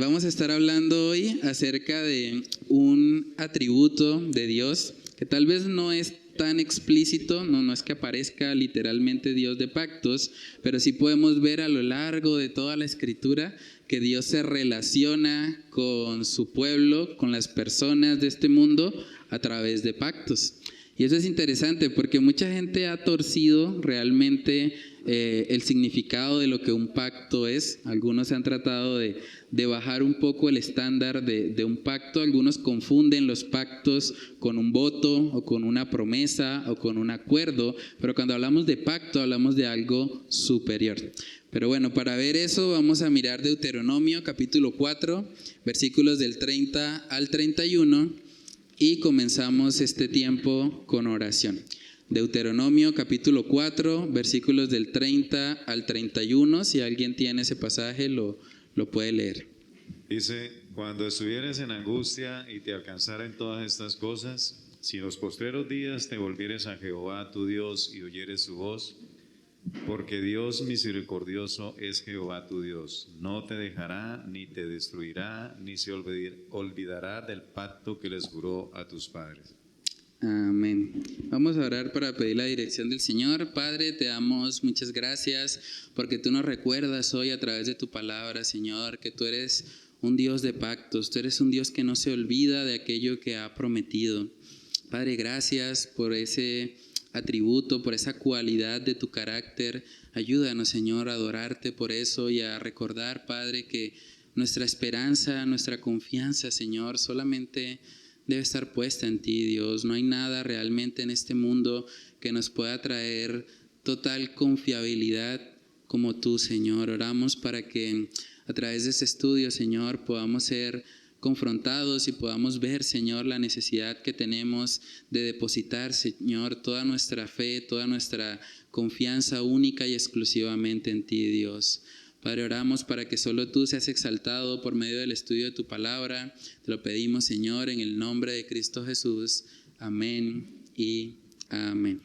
Vamos a estar hablando hoy acerca de un atributo de Dios que tal vez no es tan explícito, no es que aparezca literalmente Dios de pactos, pero sí podemos ver a lo largo de toda la Escritura que Dios se relaciona con su pueblo, con las personas de este mundo a través de pactos. Y eso es interesante porque mucha gente ha torcido realmente el significado de lo que un pacto es. Algunos han tratado de bajar un poco el estándar de un pacto. Algunos confunden los pactos con un voto o con una promesa o con un acuerdo. Pero cuando hablamos de pacto hablamos de algo superior. Pero bueno, para ver eso vamos a mirar Deuteronomio capítulo 4, versículos del 30 al 31. Y comenzamos este tiempo con oración. Deuteronomio capítulo 4, versículos del 30 al 31. Si alguien tiene ese pasaje, lo puede leer. Dice: cuando estuvieres en angustia y te alcanzaren todas estas cosas, si en los postreros días te volvieres a Jehová tu Dios y oyeres su voz, porque Dios misericordioso es Jehová tu Dios, no te dejará ni te destruirá, ni se olvidará del pacto que les juró a tus padres. Amén. Vamos a orar para pedir la dirección del Señor. Padre, te damos muchas gracias porque tú nos recuerdas hoy a través de tu palabra, Señor, que tú eres un Dios de pactos, tú eres un Dios que no se olvida de aquello que ha prometido. Padre, gracias por ese atributo, por esa cualidad de tu carácter. Ayúdanos, Señor, a adorarte por eso y a recordar, Padre, que nuestra esperanza, nuestra confianza, Señor, solamente debe estar puesta en ti, Dios. No hay nada realmente en este mundo que nos pueda traer total confiabilidad como tú, Señor. Oramos para que a través de este estudio, Señor, podamos ser confrontados y podamos ver, Señor, la necesidad que tenemos de depositar, Señor, toda nuestra fe, toda nuestra confianza única y exclusivamente en ti, Dios. Padre, oramos para que solo tú seas exaltado por medio del estudio de tu palabra. Te lo pedimos, Señor, en el nombre de Cristo Jesús. Amén y amén.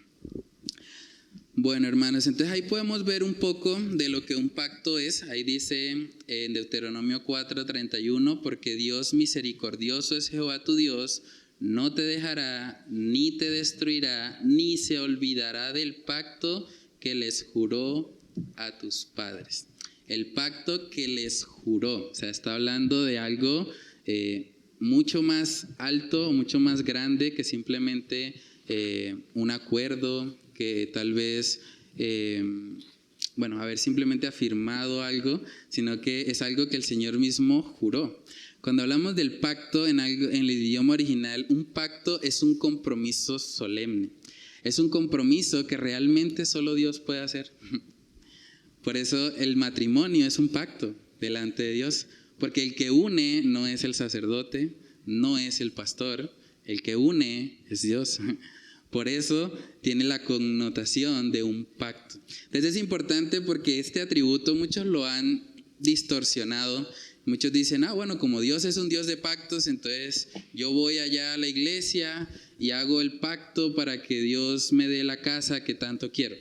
Bueno, hermanos, entonces ahí podemos ver un poco de lo que un pacto es. Ahí dice en Deuteronomio 4:31, porque Dios misericordioso es Jehová tu Dios, no te dejará, ni te destruirá, ni se olvidará del pacto que les juró a tus padres. El pacto que les juró, o sea, está hablando de algo mucho más alto, mucho más grande que simplemente un acuerdo, que tal vez, haber simplemente afirmado algo, sino que es algo que el Señor mismo juró. Cuando hablamos del pacto en el idioma original, un pacto es un compromiso solemne. Es un compromiso que realmente solo Dios puede hacer. Por eso el matrimonio es un pacto delante de Dios, porque el que une no es el sacerdote, no es el pastor, el que une es Dios. Por eso tiene la connotación de un pacto. Entonces es importante porque este atributo muchos lo han distorsionado. Muchos dicen, como Dios es un Dios de pactos, entonces yo voy allá a la iglesia y hago el pacto para que Dios me dé la casa que tanto quiero.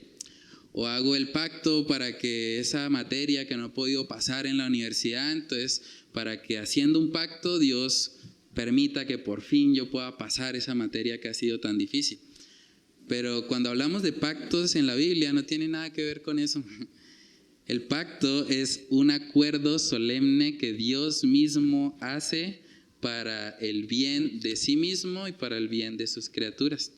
O hago el pacto para que esa materia que no he podido pasar en la universidad, entonces para que haciendo un pacto Dios permita que por fin yo pueda pasar esa materia que ha sido tan difícil. Pero cuando hablamos de pactos en la Biblia no tiene nada que ver con eso. El pacto es un acuerdo solemne que Dios mismo hace para el bien de sí mismo y para el bien de sus criaturas.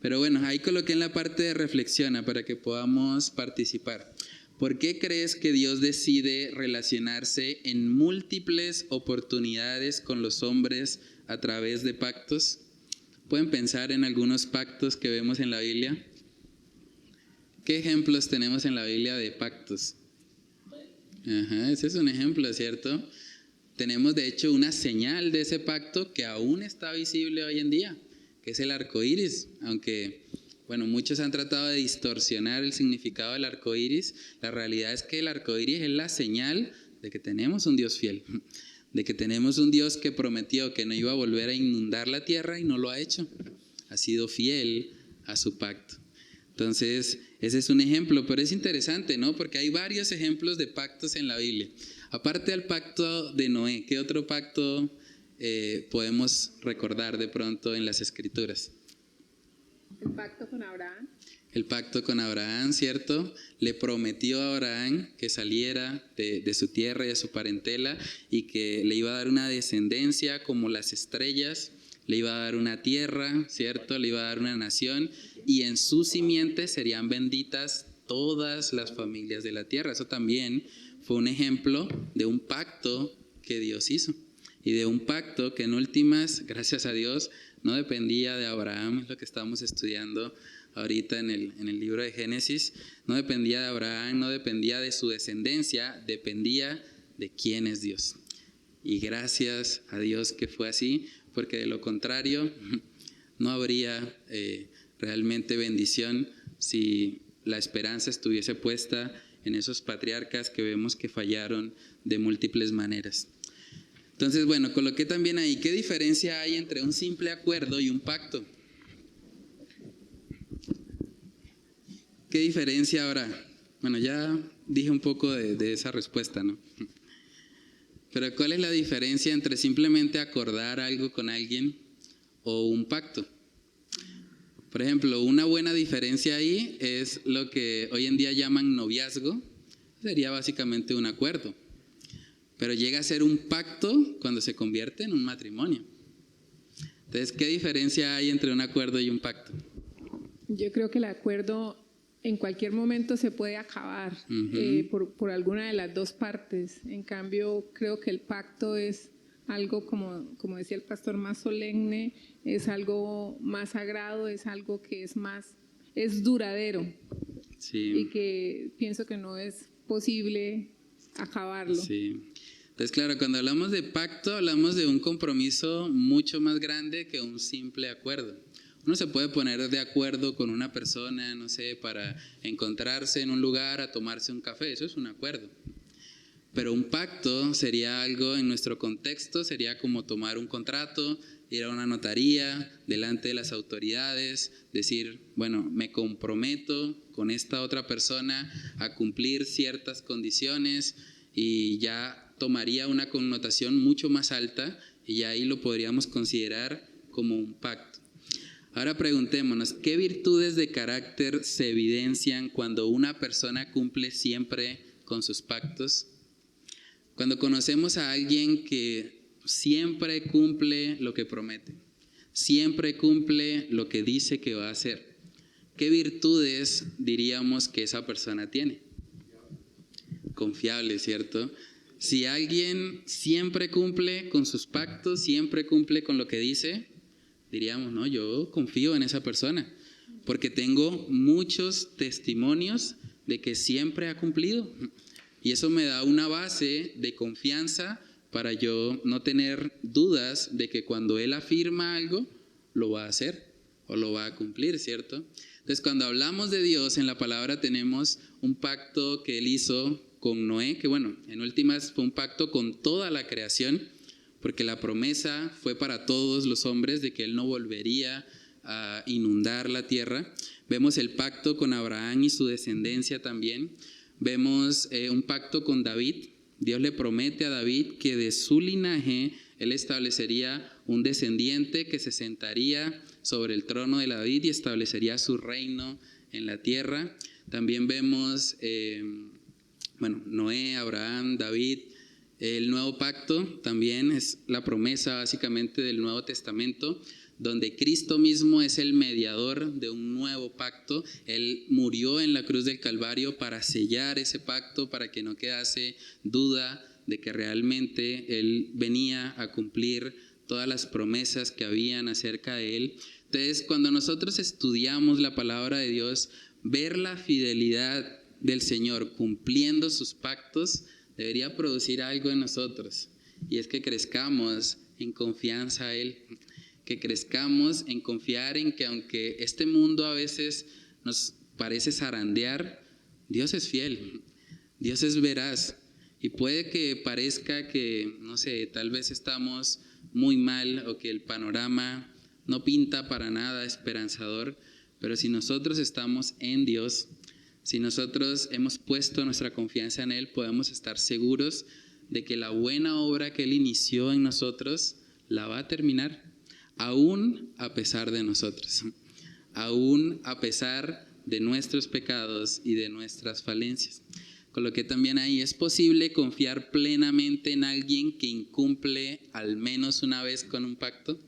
Pero bueno, ahí coloqué en la parte de reflexiona para que podamos participar. ¿Por qué crees que Dios decide relacionarse en múltiples oportunidades con los hombres a través de pactos? ¿Pueden pensar en algunos pactos que vemos en la Biblia? ¿Qué ejemplos tenemos en la Biblia de pactos? Ese es un ejemplo, ¿cierto? Tenemos de hecho una señal de ese pacto que aún está visible hoy en día, que es el arco iris. Aunque, muchos han tratado de distorsionar el significado del arco iris, la realidad es que el arco iris es la señal de que tenemos un Dios fiel, de que tenemos un Dios que prometió que no iba a volver a inundar la tierra y no lo ha hecho. Ha sido fiel a su pacto. Entonces, ese es un ejemplo, pero es interesante, ¿no? Porque hay varios ejemplos de pactos en la Biblia. Aparte del pacto de Noé, ¿qué otro pacto podemos recordar de pronto en las Escrituras? El pacto con Abraham. El pacto con Abraham, ¿cierto? Le prometió a Abraham que saliera de su tierra y de su parentela y que le iba a dar una descendencia como las estrellas, le iba a dar una tierra, ¿cierto? Le iba a dar una nación y en su simiente serían benditas todas las familias de la tierra. Eso también fue un ejemplo de un pacto que Dios hizo y de un pacto que en últimas, gracias a Dios, no dependía de Abraham, es lo que estamos estudiando ahorita en el libro de Génesis. No dependía de Abraham, no dependía de su descendencia, dependía de quién es Dios. Y gracias a Dios que fue así, porque de lo contrario no habría realmente bendición si la esperanza estuviese puesta en esos patriarcas que vemos que fallaron de múltiples maneras. Entonces, bueno, coloqué también ahí, ¿qué diferencia hay entre un simple acuerdo y un pacto? ¿Qué diferencia ahora? Bueno, ya dije un poco de esa respuesta, ¿no? Pero ¿cuál es la diferencia entre simplemente acordar algo con alguien o un pacto? Por ejemplo, una buena diferencia ahí es lo que hoy en día llaman noviazgo. Sería básicamente un acuerdo. Pero llega a ser un pacto cuando se convierte en un matrimonio. Entonces, ¿qué diferencia hay entre un acuerdo y un pacto? Yo creo que el acuerdo en cualquier momento se puede acabar por alguna de las dos partes. En cambio, creo que el pacto es algo, como decía el pastor, más solemne, es algo más sagrado, es algo que es duradero. Sí. Y que pienso que no es posible acabarlo. Sí. Entonces, claro, cuando hablamos de pacto, hablamos de un compromiso mucho más grande que un simple acuerdo. Uno se puede poner de acuerdo con una persona, no sé, para encontrarse en un lugar a tomarse un café, eso es un acuerdo. Pero un pacto sería algo, en nuestro contexto, sería como tomar un contrato, ir a una notaría, delante de las autoridades, decir, bueno, me comprometo con esta otra persona a cumplir ciertas condiciones y ya tomaría una connotación mucho más alta y ya ahí lo podríamos considerar como un pacto. Ahora preguntémonos, ¿qué virtudes de carácter se evidencian cuando una persona cumple siempre con sus pactos? Cuando conocemos a alguien que siempre cumple lo que promete, siempre cumple lo que dice que va a hacer, ¿qué virtudes diríamos que esa persona tiene? Confiable, ¿cierto? Si alguien siempre cumple con sus pactos, siempre cumple con lo que dice, diríamos, no, yo confío en esa persona, porque tengo muchos testimonios de que siempre ha cumplido. Y eso me da una base de confianza para yo no tener dudas de que cuando él afirma algo, lo va a hacer o lo va a cumplir, ¿cierto? Entonces, cuando hablamos de Dios, en la palabra tenemos un pacto que él hizo con Noé, que bueno, en últimas fue un pacto con toda la creación, porque la promesa fue para todos los hombres de que él no volvería a inundar la tierra. Vemos el pacto con Abraham y su descendencia también. Vemos un pacto con David. Dios le promete a David que de su linaje él establecería un descendiente que se sentaría sobre el trono de David y establecería su reino en la tierra. También vemos Noé, Abraham, David. El nuevo pacto también es la promesa básicamente del Nuevo Testamento, donde Cristo mismo es el mediador de un nuevo pacto. Él murió en la cruz del Calvario para sellar ese pacto, para que no quedase duda de que realmente Él venía a cumplir todas las promesas que habían acerca de Él. Entonces, cuando nosotros estudiamos la palabra de Dios, ver la fidelidad del Señor cumpliendo sus pactos debería producir algo en nosotros, y es que crezcamos en confianza a Él, que crezcamos en confiar en que aunque este mundo a veces nos parece zarandear, Dios es fiel, Dios es veraz, y puede que parezca que, no sé, tal vez estamos muy mal o que el panorama no pinta para nada esperanzador, Pero si nosotros estamos en Dios, si nosotros hemos puesto nuestra confianza en Él, podemos estar seguros de que la buena obra que Él inició en nosotros la va a terminar, aún a pesar de nosotros, aún a pesar de nuestros pecados y de nuestras falencias. Coloqué también ahí, ¿es posible confiar plenamente en alguien que incumple al menos una vez con un pacto?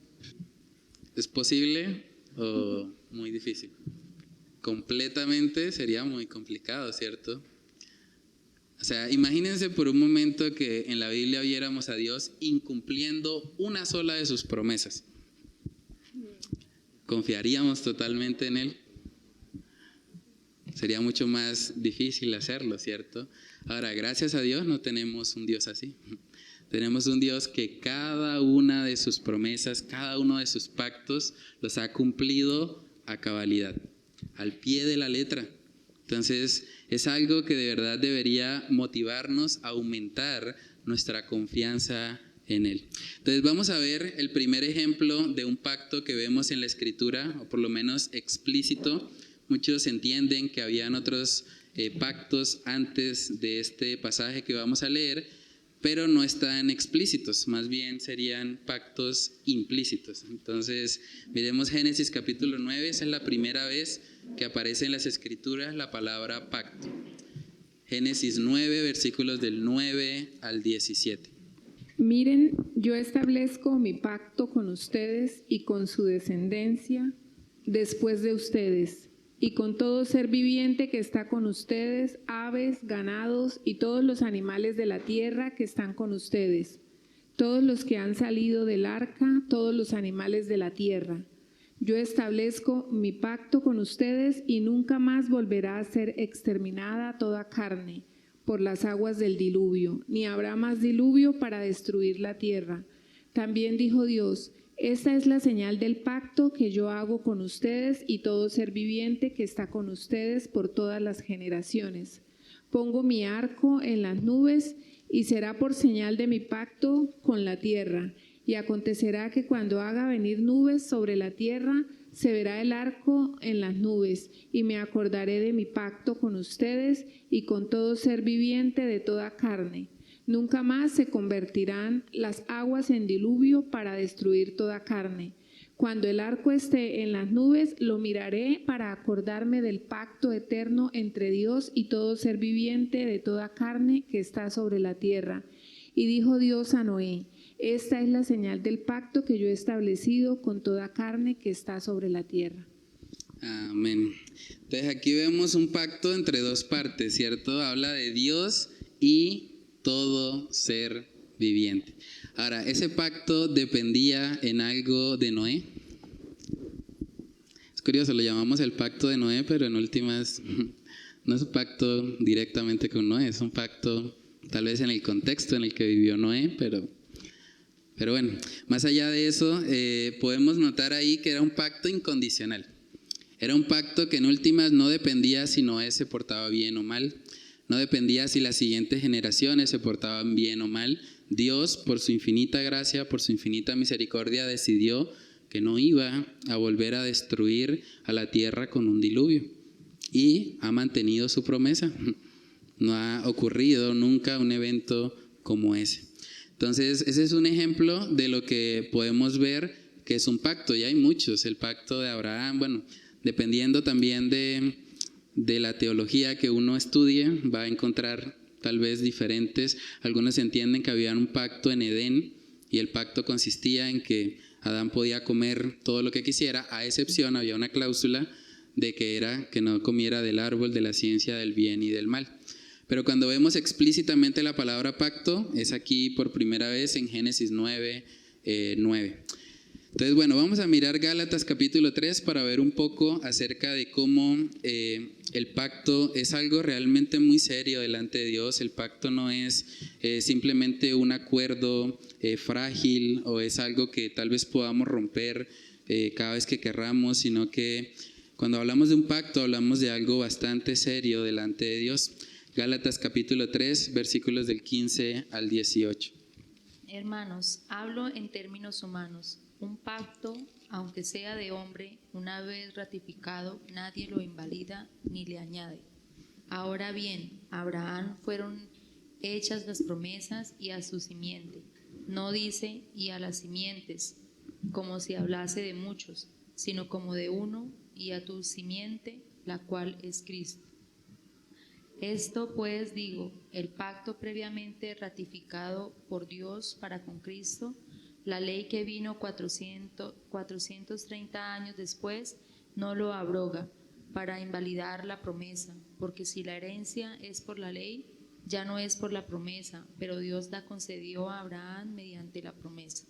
¿Es posible o muy difícil? Completamente sería muy complicado, ¿cierto? O sea, imagínense por un momento que en la Biblia viéramos a Dios incumpliendo una sola de sus promesas. ¿Confiaríamos totalmente en Él? Sería mucho más difícil hacerlo, ¿cierto? Ahora, gracias a Dios no tenemos un Dios así. Tenemos un Dios que cada una de sus promesas, cada uno de sus pactos los ha cumplido a cabalidad, al pie de la letra. Entonces, es algo que de verdad debería motivarnos a aumentar nuestra confianza en Él. Entonces, vamos a ver el primer ejemplo de un pacto que vemos en la Escritura, o por lo menos explícito. Muchos entienden que habían otros pactos antes de este pasaje que vamos a leer, pero no están explícitos, más bien serían pactos implícitos. Entonces, miremos Génesis capítulo 9, esa es la primera vez que aparece en las Escrituras la palabra pacto. Génesis 9, versículos del 9 al 17. Miren, yo establezco mi pacto con ustedes y con su descendencia después de ustedes, y con todo ser viviente que está con ustedes, aves, ganados y todos los animales de la tierra que están con ustedes, todos los que han salido del arca, todos los animales de la tierra. Yo establezco mi pacto con ustedes y nunca más volverá a ser exterminada toda carne por las aguas del diluvio, ni habrá más diluvio para destruir la tierra. También dijo Dios: esta es la señal del pacto que yo hago con ustedes y todo ser viviente que está con ustedes por todas las generaciones. Pongo mi arco en las nubes y será por señal de mi pacto con la tierra. Y acontecerá que cuando haga venir nubes sobre la tierra, se verá el arco en las nubes, y me acordaré de mi pacto con ustedes y con todo ser viviente de toda carne. Nunca más se convertirán las aguas en diluvio para destruir toda carne. Cuando el arco esté en las nubes, lo miraré para acordarme del pacto eterno entre Dios y todo ser viviente de toda carne que está sobre la tierra. Y dijo Dios a Noé: esta es la señal del pacto que yo he establecido con toda carne que está sobre la tierra. Amén. Entonces aquí vemos un pacto entre dos partes, ¿cierto? Habla de Dios y todo ser viviente. Ahora, ¿ese pacto dependía en algo de Noé? Es curioso, lo llamamos el pacto de Noé, pero en últimas no es un pacto directamente con Noé, es un pacto tal vez en el contexto en el que vivió Noé, pero bueno, más allá de eso, podemos notar ahí que era un pacto incondicional. Era un pacto que en últimas no dependía si Noé se portaba bien o mal. No dependía si las siguientes generaciones se portaban bien o mal. Dios, por su infinita gracia, por su infinita misericordia, decidió que no iba a volver a destruir a la tierra con un diluvio. Y ha mantenido su promesa. No ha ocurrido nunca un evento como ese. Entonces, ese es un ejemplo de lo que podemos ver que es un pacto. Y hay muchos. El pacto de Abraham, bueno, dependiendo también de la teología que uno estudie, va a encontrar tal vez diferentes. Algunos entienden que había un pacto en Edén y el pacto consistía en que Adán podía comer todo lo que quisiera, a excepción, había una cláusula de que era que no comiera del árbol de la ciencia del bien y del mal. Pero cuando vemos explícitamente la palabra pacto, es aquí por primera vez en Génesis 9, 9. Entonces, bueno, vamos a mirar Gálatas capítulo 3 para ver un poco acerca de cómo el pacto es algo realmente muy serio delante de Dios. El pacto no es simplemente un acuerdo frágil o es algo que tal vez podamos romper cada vez que querramos, sino que cuando hablamos de un pacto hablamos de algo bastante serio delante de Dios. Gálatas capítulo 3, versículos del 15 al 18. Hermanos, hablo en términos humanos. Un pacto, aunque sea de hombre, una vez ratificado, nadie lo invalida ni le añade. Ahora bien, a Abraham fueron hechas las promesas y a su simiente. No dice y a las simientes, como si hablase de muchos, sino como de uno, y a tu simiente, la cual es Cristo. Esto pues digo, el pacto previamente ratificado por Dios para con Cristo, la ley que vino 430 años después, no lo abroga para invalidar la promesa, porque si la herencia es por la ley, ya no es por la promesa, pero Dios la concedió a Abraham mediante la promesa.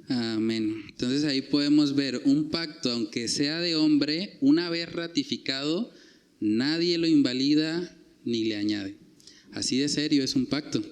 Amén. Entonces ahí podemos ver un pacto, aunque sea de hombre, una vez ratificado, nadie lo invalida ni le añade. Así de serio es un pacto.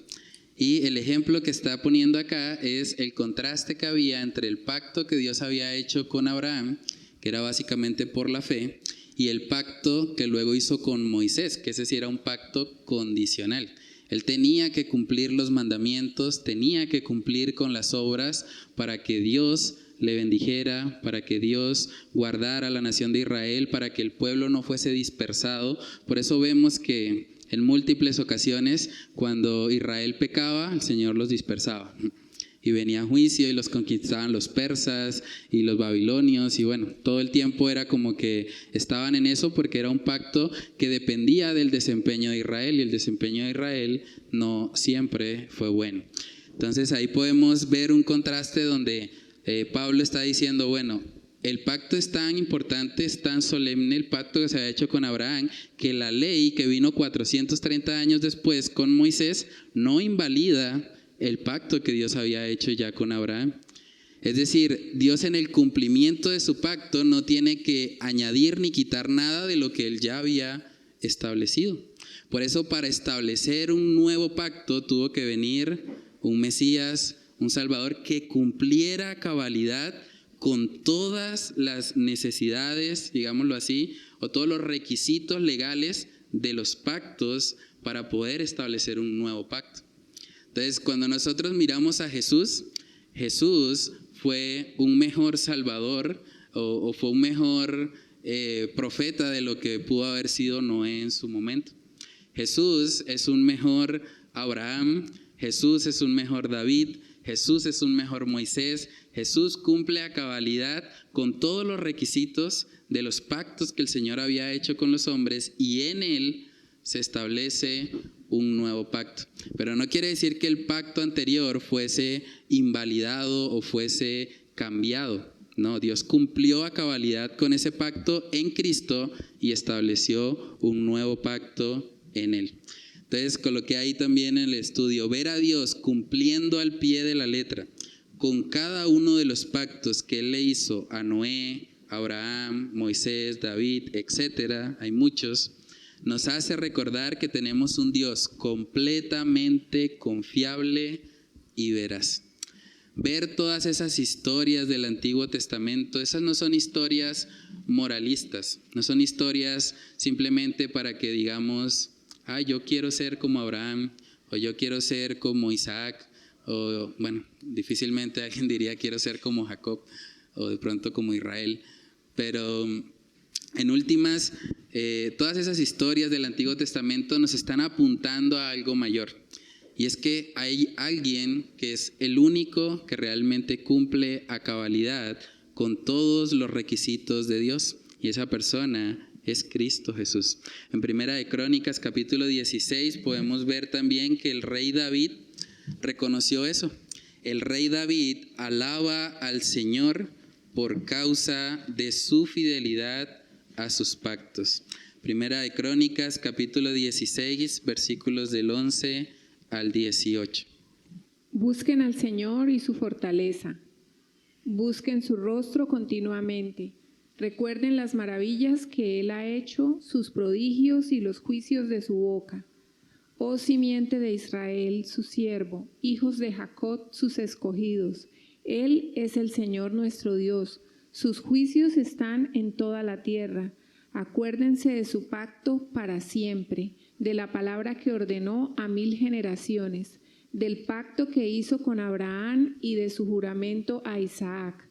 Y el ejemplo que está poniendo acá es el contraste que había entre el pacto que Dios había hecho con Abraham, que era básicamente por la fe, y el pacto que luego hizo con Moisés, que ese sí era un pacto condicional. Él tenía que cumplir los mandamientos, tenía que cumplir con las obras para que Dios le bendijera, para que Dios guardara a la nación de Israel, para que el pueblo no fuese dispersado. Por eso vemos que en múltiples ocasiones, cuando Israel pecaba, el Señor los dispersaba. Y venía juicio y los conquistaban los persas y los babilonios. Y bueno, todo el tiempo era como que estaban en eso porque era un pacto que dependía del desempeño de Israel. Y el desempeño de Israel no siempre fue bueno. Entonces ahí podemos ver un contraste donde Pablo está diciendo, bueno, el pacto es tan importante, es tan solemne, el pacto que se ha hecho con Abraham, que la ley que vino 430 años después con Moisés no invalida el pacto que Dios había hecho ya con Abraham. Es decir, Dios en el cumplimiento de su pacto no tiene que añadir ni quitar nada de lo que Él ya había establecido. Por eso, para establecer un nuevo pacto tuvo que venir un Mesías, un Salvador que cumpliera a cabalidad con todas las necesidades, digámoslo así, o todos los requisitos legales de los pactos para poder establecer un nuevo pacto. Entonces, cuando nosotros miramos a Jesús, Jesús fue un mejor Salvador o fue un mejor profeta de lo que pudo haber sido Noé en su momento. Jesús es un mejor Abraham, Jesús es un mejor David, Jesús es un mejor Moisés. Jesús cumple a cabalidad con todos los requisitos de los pactos que el Señor había hecho con los hombres, y en Él se establece un nuevo pacto. Pero no quiere decir que el pacto anterior fuese invalidado o fuese cambiado. No, Dios cumplió a cabalidad con ese pacto en Cristo y estableció un nuevo pacto en Él. Entonces coloqué ahí también en el estudio, ver a Dios cumpliendo al pie de la letra con cada uno de los pactos que Él le hizo a Noé, Abraham, Moisés, David, etcétera, hay muchos, nos hace recordar que tenemos un Dios completamente confiable y veraz. Ver todas esas historias del Antiguo Testamento, esas no son historias moralistas, no son historias simplemente para que digamos, yo quiero ser como Abraham, o yo quiero ser como Isaac, o bueno, difícilmente alguien diría quiero ser como Jacob, o de pronto como Israel, pero en últimas, todas esas historias del Antiguo Testamento nos están apuntando a algo mayor. Y es que hay alguien que es el único que realmente cumple a cabalidad con todos los requisitos de Dios. Y esa persona es Cristo Jesús. En Primera de Crónicas, capítulo 16, podemos ver también que el rey David reconoció eso. El rey David alaba al Señor por causa de su fidelidad a sus pactos. Primera de Crónicas, capítulo 16, versículos del 11 al 18. Busquen al Señor y su fortaleza. Busquen su rostro continuamente. Recuerden las maravillas que Él ha hecho, sus prodigios y los juicios de su boca. Oh simiente de Israel, su siervo, hijos de Jacob, sus escogidos. Él es el Señor nuestro Dios. Sus juicios están en toda la tierra. Acuérdense de su pacto para siempre, de la palabra que ordenó a 1000 generaciones. del pacto que hizo con Abraham y de su juramento a Isaac.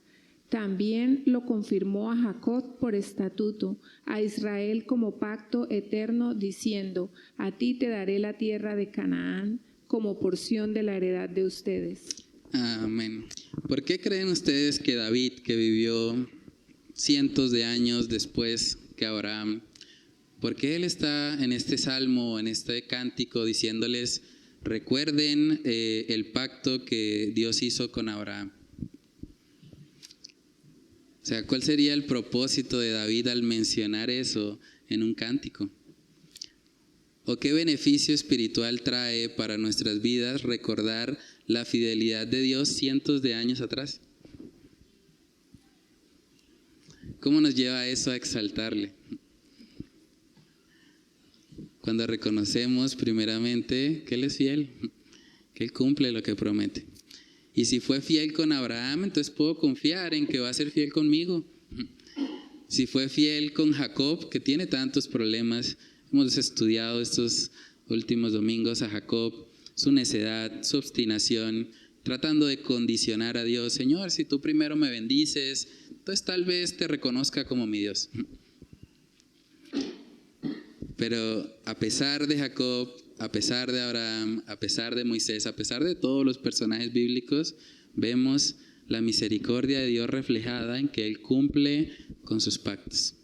También lo confirmó a Jacob por estatuto, a Israel como pacto eterno, diciendo: a ti te daré la tierra de Canaán como porción de la heredad de ustedes. Amén. ¿Por qué creen ustedes que David, que vivió cientos de años después que Abraham, por qué él está en este salmo, en este cántico, diciéndoles: recuerden el pacto que Dios hizo con Abraham? O sea, ¿cuál sería el propósito de David al mencionar eso en un cántico? ¿O qué beneficio espiritual trae para nuestras vidas recordar la fidelidad de Dios cientos de años atrás? ¿Cómo nos lleva eso a exaltarle? Cuando reconocemos primeramente que Él es fiel, que Él cumple lo que promete. Y si fue fiel con Abraham, entonces puedo confiar en que va a ser fiel conmigo. Si fue fiel con Jacob, que tiene tantos problemas, hemos estudiado estos últimos domingos a Jacob, su necedad, su obstinación, tratando de condicionar a Dios. Señor, si tú primero me bendices, entonces tal vez te reconozca como mi Dios. Pero a pesar de Jacob, a pesar de Abraham, a pesar de Moisés, a pesar de todos los personajes bíblicos, vemos la misericordia de Dios reflejada en que Él cumple con sus pactos.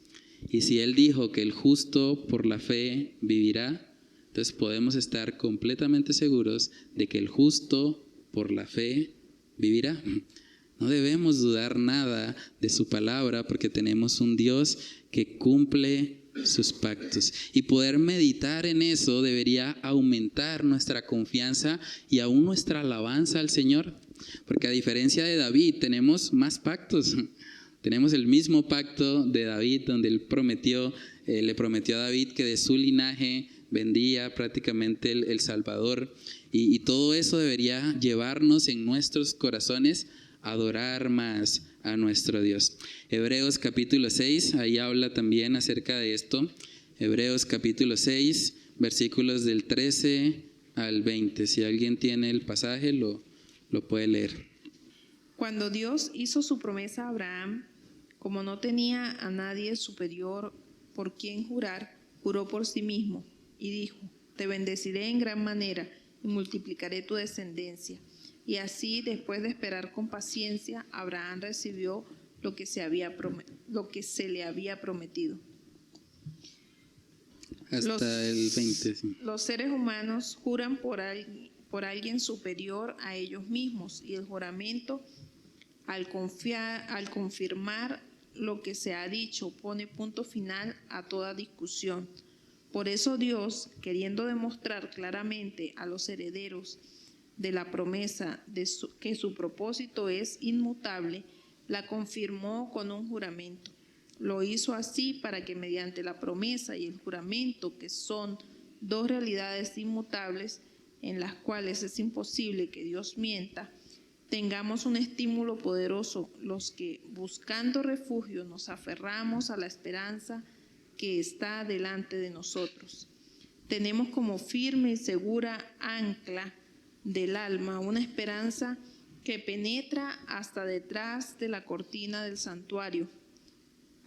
Y si Él dijo que el justo por la fe vivirá, entonces podemos estar completamente seguros de que el justo por la fe vivirá. No debemos dudar nada de su palabra porque tenemos un Dios que cumple sus pactos. Y poder meditar en eso debería aumentar nuestra confianza y aún nuestra alabanza al Señor. Porque a diferencia de David, tenemos más pactos. Tenemos el mismo pacto de David, donde él le prometió a David que de su linaje vendría prácticamente el Salvador. Y todo eso debería llevarnos en nuestros corazones a adorar más a nuestro Dios. Hebreos capítulo 6, ahí habla también acerca de esto. Hebreos capítulo 6, versículos del 13 al 20. Si alguien tiene el pasaje, lo puede leer. Cuando Dios hizo su promesa a Abraham, como no tenía a nadie superior por quien jurar, juró por sí mismo y dijo: te bendeciré en gran manera y multiplicaré tu descendencia. Y así, después de esperar con paciencia, Abraham recibió lo que se le había prometido. Hasta el 20. Sí. Los seres humanos juran por alguien superior a ellos mismos, y el juramento, al confirmar lo que se ha dicho, pone punto final a toda discusión. Por eso Dios, queriendo demostrar claramente a los herederos de la promesa que su propósito es inmutable, la confirmó con un juramento. Lo hizo así para que mediante la promesa y el juramento, que son dos realidades inmutables en las cuales es imposible que Dios mienta, tengamos un estímulo poderoso los que, buscando refugio, nos aferramos a la esperanza que está delante de nosotros. Tenemos como firme y segura ancla del alma una esperanza que penetra hasta detrás de la cortina del santuario,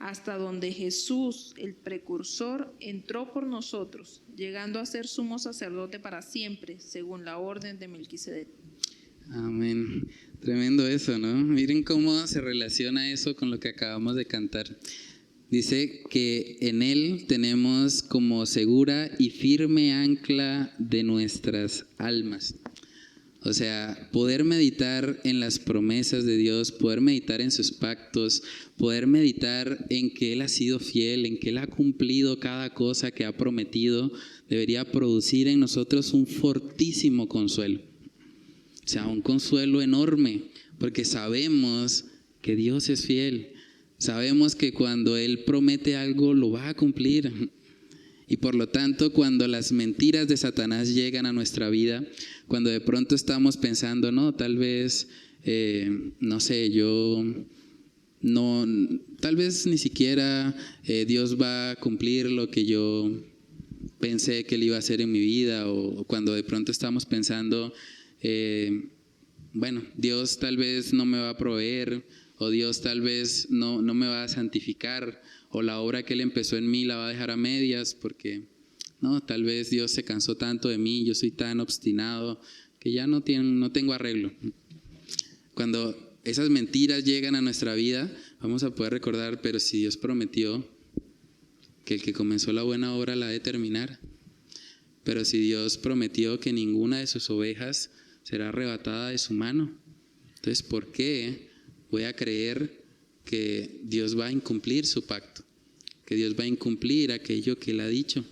hasta donde Jesús, el precursor, entró por nosotros, llegando a ser sumo sacerdote para siempre, según la orden de Melquisedec. Amén. Tremendo eso, ¿no? Miren cómo se relaciona eso con lo que acabamos de cantar. Dice que en Él tenemos como segura y firme ancla de nuestras almas. O sea, poder meditar en las promesas de Dios, poder meditar en sus pactos, poder meditar en que Él ha sido fiel, en que Él ha cumplido cada cosa que ha prometido, debería producir en nosotros un fortísimo consuelo. O sea, un consuelo enorme, porque sabemos que Dios es fiel. Sabemos que cuando Él promete algo, lo va a cumplir. Y por lo tanto, cuando las mentiras de Satanás llegan a nuestra vida, cuando de pronto estamos pensando, no, tal vez, no sé, tal vez ni siquiera Dios va a cumplir lo que yo pensé que Él iba a hacer en mi vida, o cuando de pronto estamos pensando, bueno, Dios tal vez no me va a proveer, o Dios tal vez no me va a santificar, o la obra que Él empezó en mí la va a dejar a medias, porque no, tal vez Dios se cansó tanto de mí, yo soy tan obstinado que ya no tengo arreglo. Cuando esas mentiras llegan a nuestra vida, vamos a poder recordar, pero si Dios prometió que el que comenzó la buena obra la ha de terminar, pero si Dios prometió que ninguna de sus ovejas será arrebatada de su mano, entonces ¿por qué voy a creer que Dios va a incumplir su pacto? Que Dios va a incumplir aquello que Él ha dicho.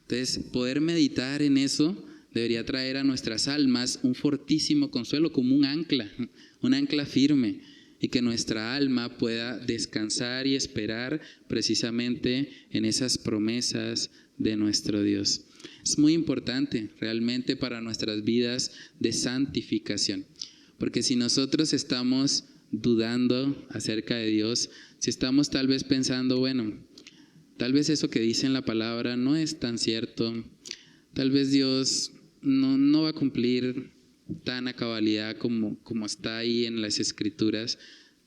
Entonces, poder meditar en eso debería traer a nuestras almas un fortísimo consuelo, como un ancla firme, y que nuestra alma pueda descansar y esperar precisamente en esas promesas de nuestro Dios. Es muy importante realmente para nuestras vidas de santificación, porque si nosotros estamos dudando acerca de Dios, si estamos tal vez pensando, bueno, tal vez eso que dice en la palabra no es tan cierto, tal vez Dios no va a cumplir tan a cabalidad como está ahí en las Escrituras.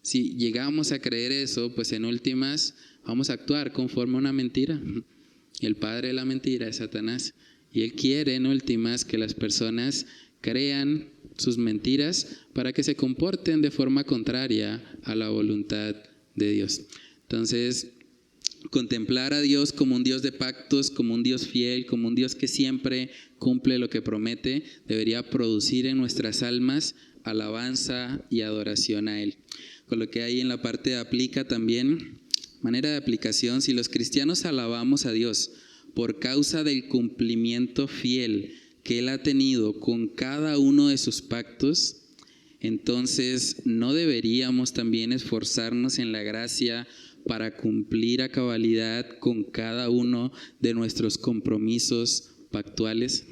Si llegamos a creer eso, pues en últimas vamos a actuar conforme a una mentira. El padre de la mentira es Satanás, y él quiere en últimas que las personas crean sus mentiras para que se comporten de forma contraria a la voluntad de Dios. Entonces, contemplar a Dios como un Dios de pactos, como un Dios fiel, como un Dios que siempre cumple lo que promete, debería producir en nuestras almas alabanza y adoración a Él. Con lo que hay en la parte de aplica también, manera de aplicación, si los cristianos alabamos a Dios por causa del cumplimiento fiel que Él ha tenido con cada uno de sus pactos, entonces no deberíamos también esforzarnos en la gracia para cumplir a cabalidad con cada uno de nuestros compromisos pactuales.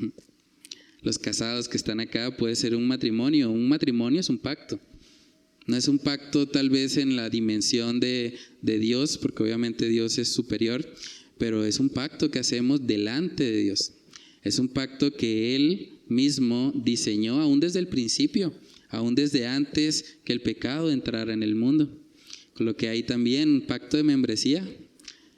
Los casados que están acá, puede ser un matrimonio es un pacto. No es un pacto tal vez en la dimensión de Dios, porque obviamente Dios es superior, pero es un pacto que hacemos delante de Dios. Es un pacto que Él mismo diseñó aún desde el principio, aún desde antes que el pecado entrara en el mundo. Con lo que hay también un pacto de membresía.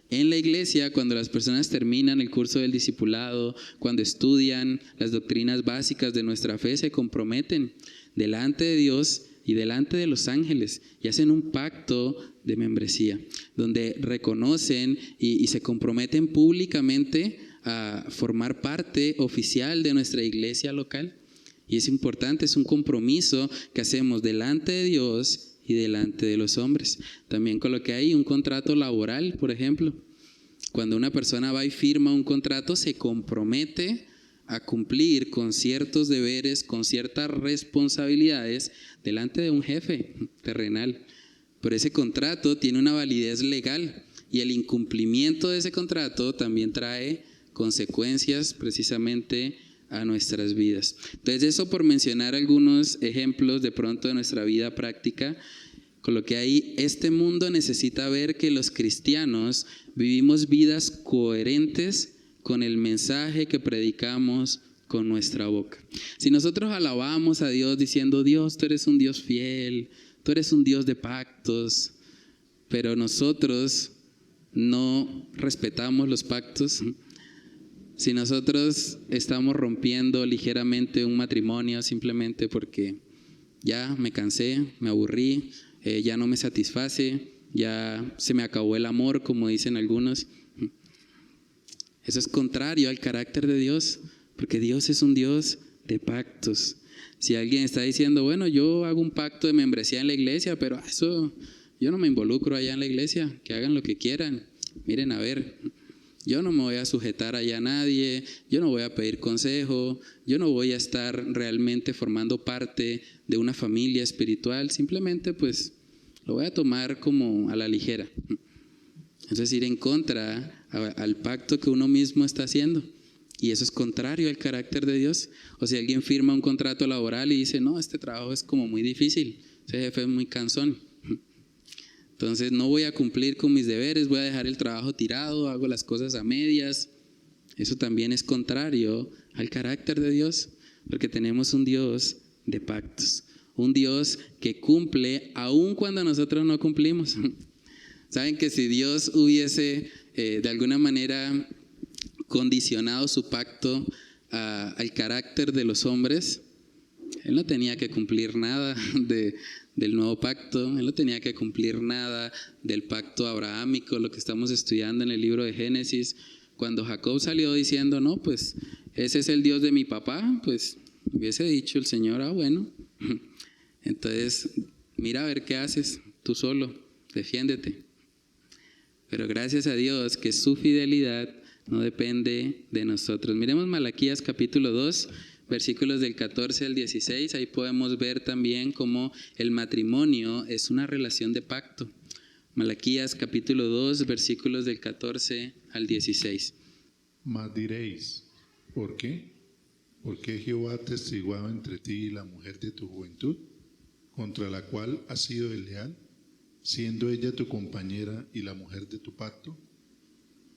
En la iglesia, cuando las personas terminan el curso del discipulado, cuando estudian las doctrinas básicas de nuestra fe, se comprometen delante de Dios y delante de los ángeles y hacen un pacto de membresía, donde reconocen y se comprometen públicamente a formar parte oficial de nuestra iglesia local. Y es importante, es un compromiso que hacemos delante de Dios y delante de los hombres. También con lo que hay un contrato laboral, por ejemplo. Cuando una persona va y firma un contrato, se compromete a cumplir con ciertos deberes, con ciertas responsabilidades delante de un jefe terrenal. Pero ese contrato tiene una validez legal y el incumplimiento de ese contrato también trae consecuencias precisamente a nuestras vidas. Entonces, eso por mencionar algunos ejemplos de pronto de nuestra vida práctica. Con lo que hay, este mundo necesita ver que los cristianos vivimos vidas coherentes con el mensaje que predicamos con nuestra boca. Si nosotros alabamos a Dios diciendo, Dios, tú eres un Dios fiel, tú eres un Dios de pactos, pero nosotros no respetamos los pactos, si nosotros estamos rompiendo ligeramente un matrimonio simplemente porque ya me cansé, me aburrí, ya no me satisface, ya se me acabó el amor, como dicen algunos, eso es contrario al carácter de Dios, porque Dios es un Dios de pactos. Si alguien está diciendo, bueno, yo hago un pacto de membresía en la iglesia, pero eso yo no me involucro allá en la iglesia, que hagan lo que quieran. Miren, a ver, yo no me voy a sujetar allá a nadie, yo no voy a pedir consejo, yo no voy a estar realmente formando parte de una familia espiritual, simplemente pues lo voy a tomar como a la ligera. Es decir, ir en contra al pacto que uno mismo está haciendo. Y eso es contrario al carácter de Dios. O si alguien firma un contrato laboral y dice, no, este trabajo es como muy difícil, ese jefe es muy cansón. Entonces no voy a cumplir con mis deberes, voy a dejar el trabajo tirado, hago las cosas a medias. Eso también es contrario al carácter de Dios. Porque tenemos un Dios de pactos, un Dios que cumple aun cuando nosotros no cumplimos. Saben que si Dios hubiese de alguna manera condicionado su pacto al carácter de los hombres, Él no tenía que cumplir nada del nuevo pacto, Él no tenía que cumplir nada del pacto abrahámico, lo que estamos estudiando en el libro de Génesis. Cuando Jacob salió diciendo, no, pues ese es el Dios de mi papá, pues hubiese dicho el Señor, bueno, entonces mira a ver qué haces, tú solo, defiéndete. Pero gracias a Dios que su fidelidad no depende de nosotros. Miremos Malaquías capítulo 2, versículos del 14 al 16. Ahí podemos ver también cómo el matrimonio es una relación de pacto. Malaquías capítulo 2, versículos del 14 al 16. Mas diréis, ¿por qué? ¿Por qué Jehová ha testiguado entre ti y la mujer de tu juventud, contra la cual has sido desleal, siendo ella tu compañera y la mujer de tu pacto?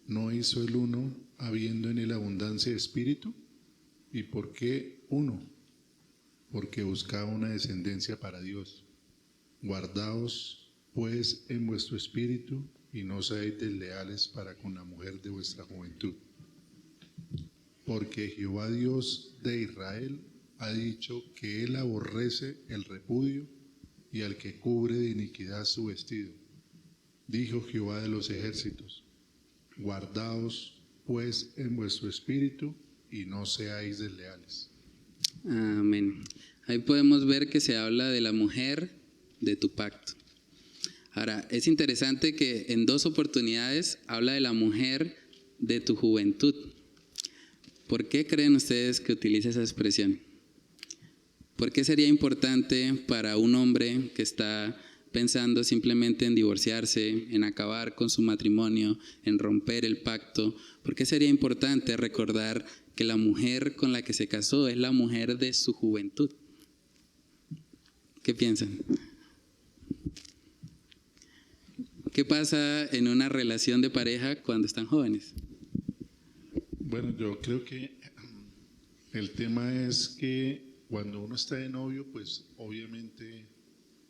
¿No hizo el uno habiendo en él abundancia de espíritu? ¿Y por qué uno? Porque buscaba una descendencia para Dios. Guardaos pues en vuestro espíritu y no seáis desleales para con la mujer de vuestra juventud. Porque Jehová Dios de Israel ha dicho que él aborrece el repudio y al que cubre de iniquidad su vestido. Dijo Jehová de los ejércitos: guardaos pues en vuestro espíritu y no seáis desleales. Amén. Ahí podemos ver que se habla de la mujer de tu pacto. Ahora, es interesante que en 2 oportunidades habla de la mujer de tu juventud. ¿Por qué creen ustedes que utiliza esa expresión? ¿Por qué sería importante para un hombre que está pensando simplemente en divorciarse, en acabar con su matrimonio, en romper el pacto? ¿Por qué sería importante recordar que la mujer con la que se casó es la mujer de su juventud? ¿Qué piensan? ¿Qué pasa en una relación de pareja cuando están jóvenes? Bueno, yo creo que el tema es que cuando uno está de novio, pues obviamente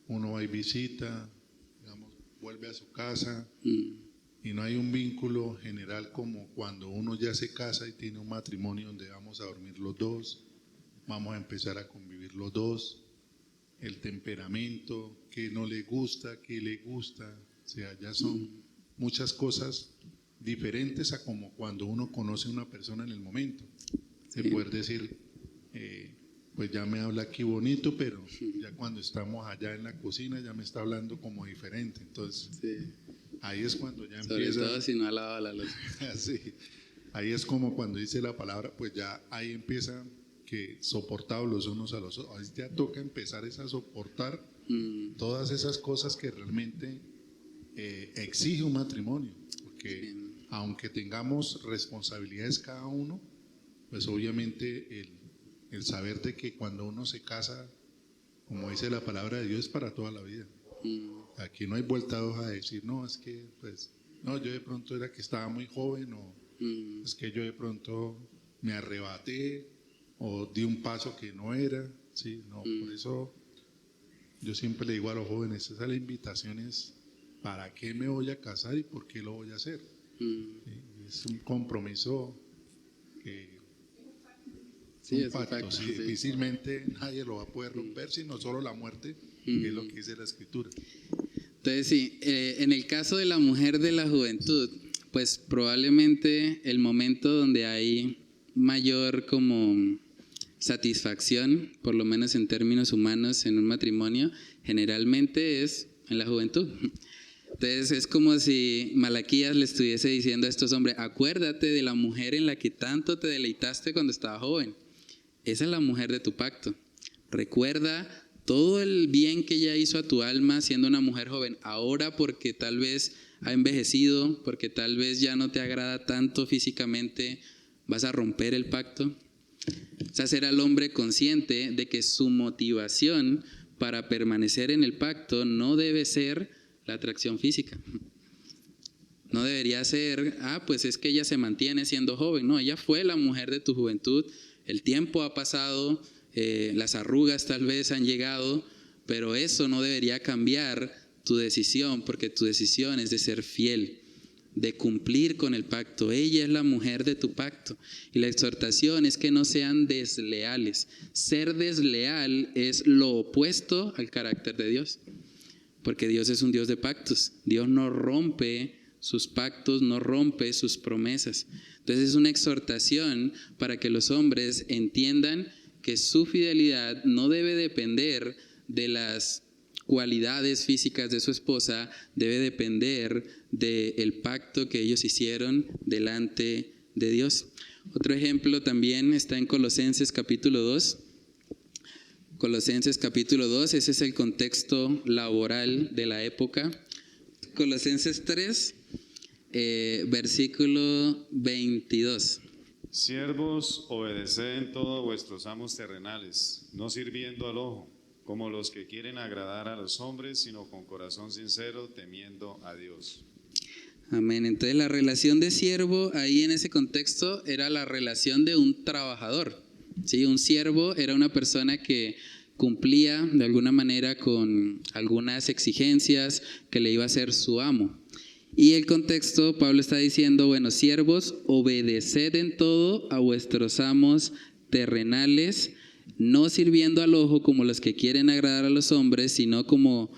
uno va y visita, digamos, vuelve a su casa y no hay un vínculo general como cuando uno ya se casa y tiene un matrimonio donde vamos a dormir los dos, vamos a empezar a convivir los dos, el temperamento, qué no le gusta, qué le gusta, o sea, ya son muchas cosas diferentes a como cuando uno conoce a una persona en el momento. De poder decir, pues ya me habla aquí bonito, pero ya cuando estamos allá en la cocina ya me está hablando como diferente. Entonces, ahí es cuando ya sobre empieza. Sobre todo si no ha lavado la loza. Sí, ahí es como cuando dice la palabra, pues ya ahí empieza que soportados los unos a los otros. Ahí ya toca empezar a soportar todas esas cosas que realmente exige un matrimonio. Porque aunque tengamos responsabilidades cada uno, pues obviamente el saber de que cuando uno se casa, como dice la palabra de Dios, es para toda la vida. Aquí no hay vuelta de hoja de decir, no, es que, pues, no, yo de pronto era que estaba muy joven, o es que yo de pronto me arrebaté, o di un paso que no era, ¿sí? No, por eso yo siempre le digo a los jóvenes, esa es la invitación, es ¿para qué me voy a casar y por qué lo voy a hacer? ¿Sí? Es un compromiso que Sí, un pacto, sí, difícilmente nadie lo va a poder romper, sino solo la muerte, que es lo que dice la Escritura. Entonces, sí, en el caso de la mujer de la juventud, pues probablemente el momento donde hay mayor como satisfacción, por lo menos en términos humanos, en un matrimonio, generalmente es en la juventud. Entonces es como si Malaquías le estuviese diciendo a estos hombres, acuérdate de la mujer en la que tanto te deleitaste cuando estabas joven. Esa es la mujer de tu pacto. Recuerda todo el bien que ella hizo a tu alma siendo una mujer joven. Ahora, porque tal vez ha envejecido, porque tal vez ya no te agrada tanto físicamente, ¿vas a romper el pacto? O sea, ser al hombre consciente de que su motivación para permanecer en el pacto no debe ser la atracción física. No debería ser, pues es que ella se mantiene siendo joven. No, ella fue la mujer de tu juventud. El tiempo ha pasado, las arrugas tal vez han llegado, pero eso no debería cambiar tu decisión, porque tu decisión es de ser fiel, de cumplir con el pacto. Ella es la mujer de tu pacto. Y la exhortación es que no sean desleales. Ser desleal es lo opuesto al carácter de Dios, porque Dios es un Dios de pactos. Dios no rompe sus pactos, no rompe sus promesas. Entonces es una exhortación para que los hombres entiendan que su fidelidad no debe depender de las cualidades físicas de su esposa, debe depender del pacto que ellos hicieron delante de Dios. Otro ejemplo también está en Colosenses capítulo 2. Colosenses capítulo 2, ese es el contexto laboral de la época. Colosenses 3, versículo 22. Siervos, obedeced en todo vuestros amos terrenales, no sirviendo al ojo, como los que quieren agradar a los hombres, sino con corazón sincero, temiendo a Dios. Amén. Entonces la relación de siervo ahí en ese contexto era la relación de un trabajador. ¿Sí? Un siervo era una persona que cumplía de alguna manera con algunas exigencias que le iba a hacer su amo. Y el contexto, Pablo está diciendo, bueno, siervos, obedeced en todo a vuestros amos terrenales, no sirviendo al ojo como los que quieren agradar a los hombres, sino con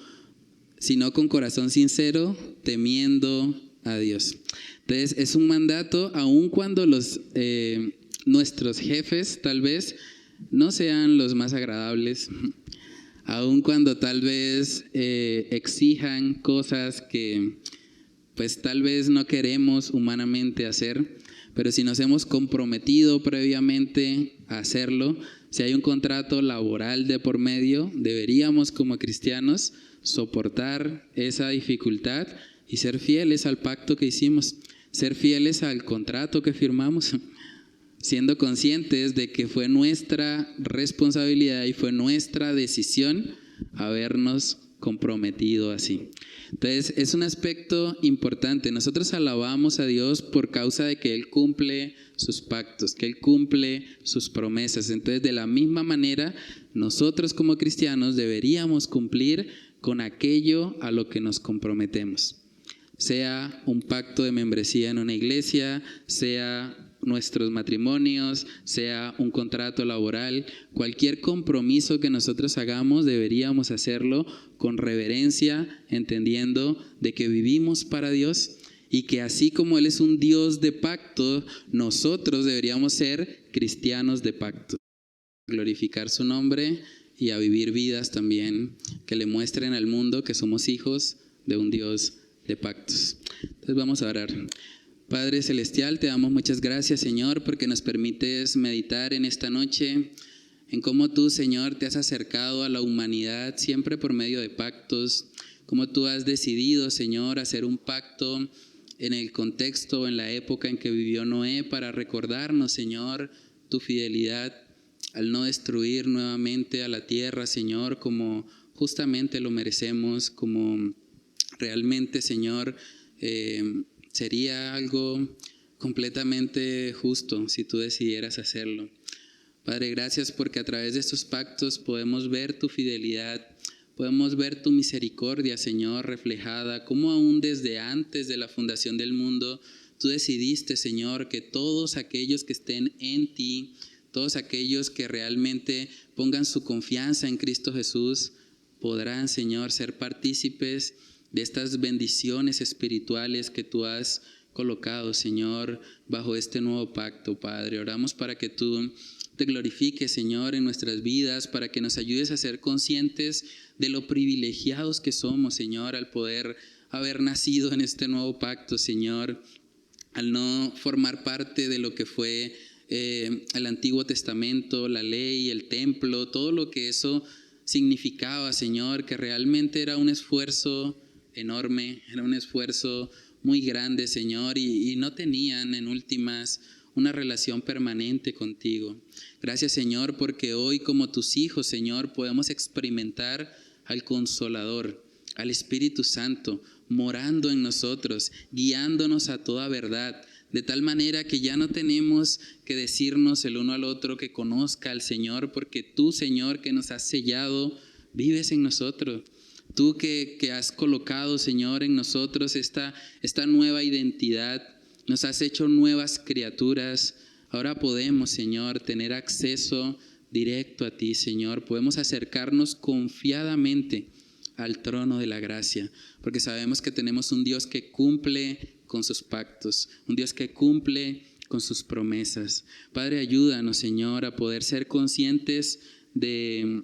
corazón sincero, temiendo a Dios. Entonces es un mandato, aun cuando nuestros jefes tal vez no sean los más agradables, aun cuando tal vez exijan cosas que pues tal vez no queremos humanamente hacer, pero si nos hemos comprometido previamente a hacerlo, si hay un contrato laboral de por medio, deberíamos como cristianos soportar esa dificultad y ser fieles al pacto que hicimos, ser fieles al contrato que firmamos, siendo conscientes de que fue nuestra responsabilidad y fue nuestra decisión habernos comprometido así. Entonces es un aspecto importante. Nosotros alabamos a Dios por causa de que Él cumple sus pactos, que Él cumple sus promesas. Entonces de la misma manera nosotros como cristianos deberíamos cumplir con aquello a lo que nos comprometemos. Sea un pacto de membresía en una iglesia, sea nuestros matrimonios, sea un contrato laboral, cualquier compromiso que nosotros hagamos deberíamos hacerlo con reverencia, entendiendo de que vivimos para Dios y que así como Él es un Dios de pacto, nosotros deberíamos ser cristianos de pacto, glorificar su nombre y a vivir vidas también que le muestren al mundo que somos hijos de un Dios de pactos. Entonces vamos a orar. Padre Celestial, te damos muchas gracias, Señor, porque nos permites meditar en esta noche en cómo tú, Señor, te has acercado a la humanidad siempre por medio de pactos, cómo tú has decidido, Señor, hacer un pacto en el contexto, en la época en que vivió Noé, para recordarnos, Señor, tu fidelidad al no destruir nuevamente a la tierra, Señor, como justamente lo merecemos, como realmente, Señor, sería algo completamente justo si tú decidieras hacerlo. Padre, gracias porque a través de estos pactos podemos ver tu fidelidad, podemos ver tu misericordia, Señor, reflejada, como aún desde antes de la fundación del mundo, tú decidiste, Señor, que todos aquellos que estén en ti, todos aquellos que realmente pongan su confianza en Cristo Jesús, podrán, Señor, ser partícipes de estas bendiciones espirituales que tú has colocado, Señor, bajo este nuevo pacto, Padre. Oramos para que tú te glorifiques, Señor, en nuestras vidas, para que nos ayudes a ser conscientes de lo privilegiados que somos, Señor, al poder haber nacido en este nuevo pacto, Señor, al no formar parte de lo que fue el Antiguo Testamento, la ley, el templo, todo lo que eso significaba, Señor, que realmente era un esfuerzo enorme, era un esfuerzo muy grande, Señor, y no tenían en últimas una relación permanente contigo. Gracias, Señor, porque hoy como tus hijos, Señor, podemos experimentar al Consolador, al Espíritu Santo, morando en nosotros, guiándonos a toda verdad, de tal manera que ya no tenemos que decirnos el uno al otro que conozca al Señor, porque tú, Señor, que nos has sellado, vives en nosotros. Tú que has colocado, Señor, en nosotros esta nueva identidad, nos has hecho nuevas criaturas. Ahora podemos, Señor, tener acceso directo a ti, Señor. Podemos acercarnos confiadamente al trono de la gracia, porque sabemos que tenemos un Dios que cumple con sus pactos, un Dios que cumple con sus promesas. Padre, ayúdanos, Señor, a poder ser conscientes de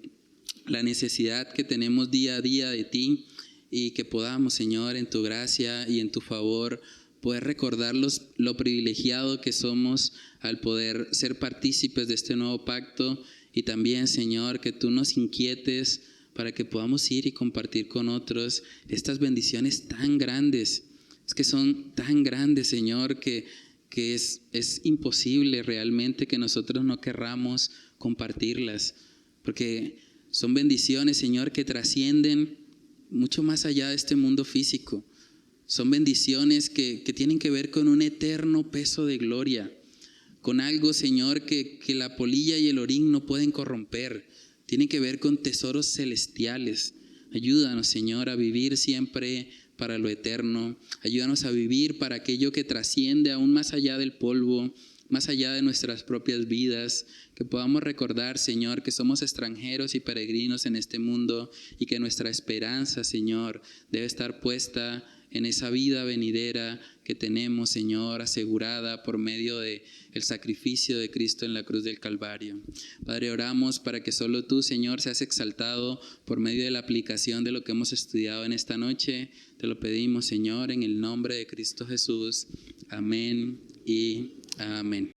la necesidad que tenemos día a día de ti y que podamos, Señor, en tu gracia y en tu favor, poder recordar lo privilegiado que somos al poder ser partícipes de este nuevo pacto, y también, Señor, que tú nos inquietes para que podamos ir y compartir con otros estas bendiciones tan grandes. Es que son tan grandes, Señor, que es imposible realmente que nosotros no querramos compartirlas, porque son bendiciones, Señor, que trascienden mucho más allá de este mundo físico. Son bendiciones que tienen que ver con un eterno peso de gloria, con algo, Señor, que la polilla y el orín no pueden corromper. Tienen que ver con tesoros celestiales. Ayúdanos, Señor, a vivir siempre para lo eterno. Ayúdanos a vivir para aquello que trasciende aún más allá del polvo, más allá de nuestras propias vidas. Que podamos recordar, Señor, que somos extranjeros y peregrinos en este mundo y que nuestra esperanza, Señor, debe estar puesta en esa vida venidera que tenemos, Señor, asegurada por medio del sacrificio de Cristo en la cruz del Calvario. Padre, oramos para que solo tú, Señor, seas exaltado por medio de la aplicación de lo que hemos estudiado en esta noche. Te lo pedimos, Señor, en el nombre de Cristo Jesús. Amén y amén.